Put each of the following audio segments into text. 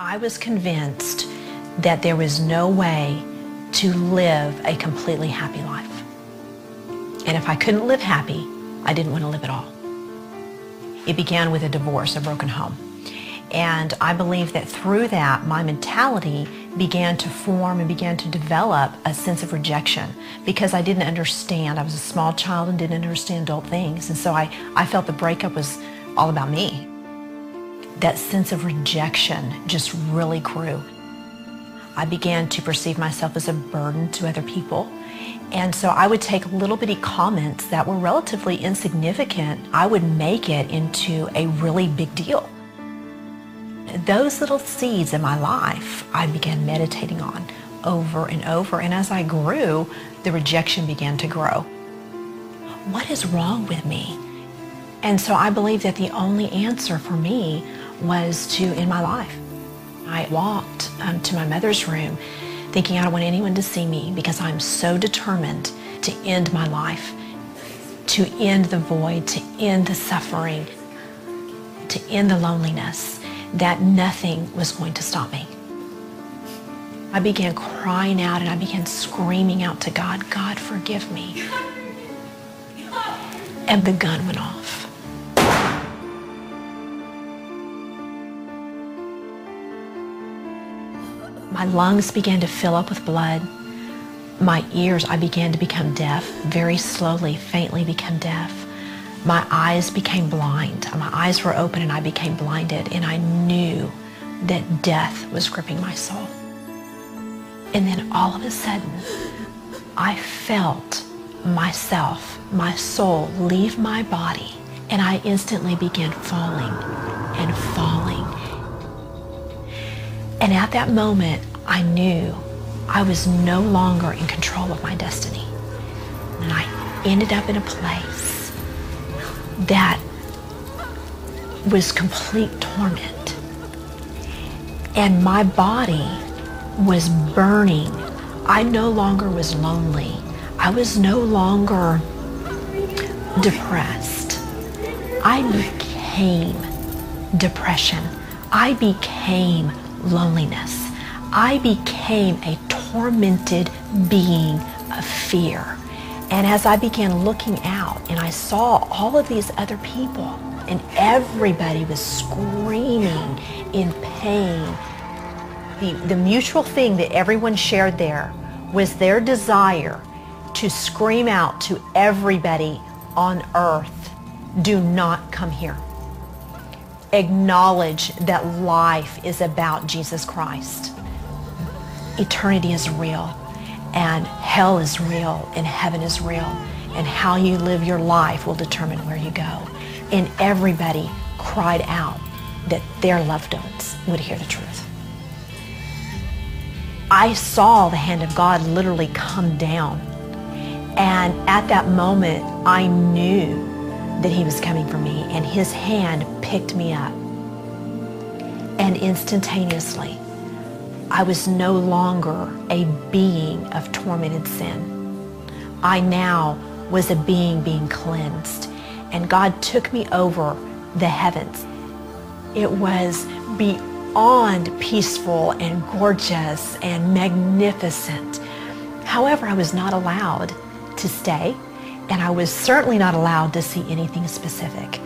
I was convinced that there was no way to live a completely happy life. And if I couldn't live happy, I didn't want to live at all. It began with a divorce, a broken home. And I believe that through that, my mentality began to form and began to develop a sense of rejection because I didn't understand. I was a small child and didn't understand adult things. And so I felt the breakup was all about me. That sense of rejection just really grew. I began to perceive myself as a burden to other people. And so I would take little bitty comments that were relatively insignificant. I would make it into a really big deal. Those little seeds in my life, I began meditating on over and over. And as I grew, the rejection began to grow. What is wrong with me? And so I believe that the only answer for me was to end my life. I walked to my mother's room thinking I don't want anyone to see me because I'm so determined to end my life, to end the void, to end the suffering, to end the loneliness, that nothing was going to stop me. I began crying out and I began screaming out to God, God, forgive me. And the gun went off. My lungs began to fill up with blood. My ears, I began to become deaf, very slowly, faintly become deaf. My eyes became blind. My eyes were open and I became blinded, and I knew that death was gripping my soul. And then all of a sudden, I felt myself, my soul, leave my body, and I instantly began falling and falling. And at that moment, I knew I was no longer in control of my destiny. And I ended up in a place that was complete torment. And my body was burning. I no longer was lonely. I was no longer depressed. I became depression. I became loneliness. I became a tormented being of fear. And as I began looking out and I saw all of these other people and everybody was screaming in pain, the mutual thing that everyone shared there was their desire to scream out to everybody on earth, do not come here. Acknowledge that life is about Jesus Christ. Eternity is real, and hell is real, and heaven is real, and how you live your life will determine where you go. And everybody cried out that their loved ones would hear the truth. I saw the hand of God literally come down, and at that moment I knew that he was coming for me, and his hand picked me up. And instantaneously, I was no longer a being of tormented sin. I now was a being cleansed, and God took me over the heavens. It was beyond peaceful and gorgeous and magnificent. However, I was not allowed to stay, and I was certainly not allowed to see anything specific,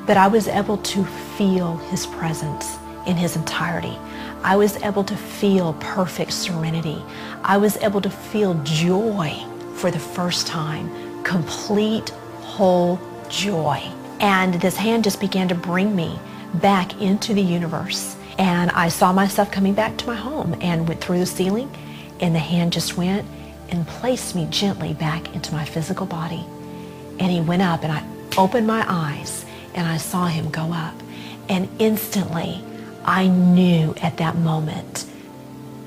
but I was able to feel his presence in his entirety. I was able to feel perfect serenity. I was able to feel joy for the first time, complete, whole joy. And this hand just began to bring me back into the universe. And I saw myself coming back to my home and went through the ceiling, and the hand just went and placed me gently back into my physical body. And he went up, and I opened my eyes and I saw him go up. And instantly, I knew at that moment,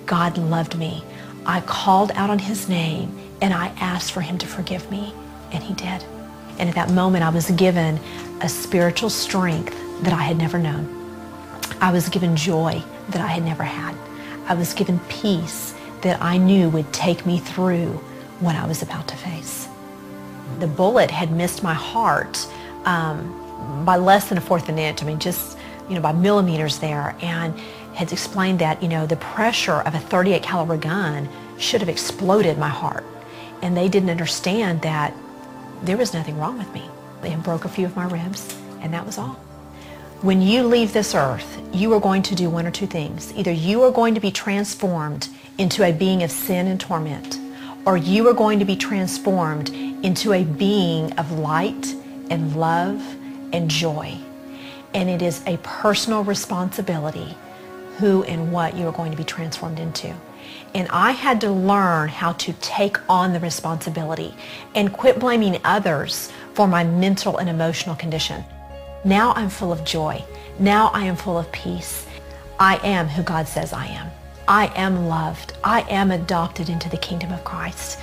God loved me. I called out on his name and I asked for him to forgive me, and he did. And at that moment, I was given a spiritual strength that I had never known. I was given joy that I had never had. I was given peace that I knew would take me through what I was about to face. The bullet had missed my heart by less than 1/4 of an inch. I mean, just by millimeters there, and had explained that, the pressure of a 38 caliber gun should have exploded my heart. And they didn't understand that there was nothing wrong with me. They had broke a few of my ribs, and that was all. When you leave this earth, you are going to do one or two things. Either you are going to be transformed into a being of sin and torment, or you are going to be transformed into a being of light and love and joy. And it is a personal responsibility who and what you are going to be transformed into. And I had to learn how to take on the responsibility and quit blaming others for my mental and emotional condition. Now I'm full of joy. Now I am full of peace. I am who God says I am. I am loved. I am adopted into the kingdom of Christ.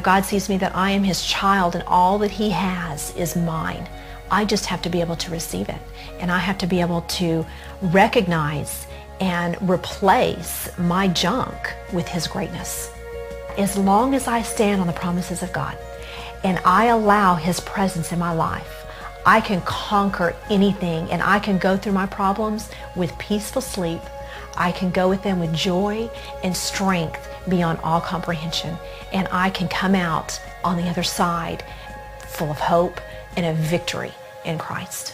God sees me that I am his child, and all that he has is mine. I just have to be able to receive it. And I have to be able to recognize and replace my junk with his greatness. As long as I stand on the promises of God and I allow his presence in my life, I can conquer anything, and I can go through my problems with peaceful sleep. I can go with them with joy and strength beyond all comprehension, and I can come out on the other side full of hope and of victory in Christ.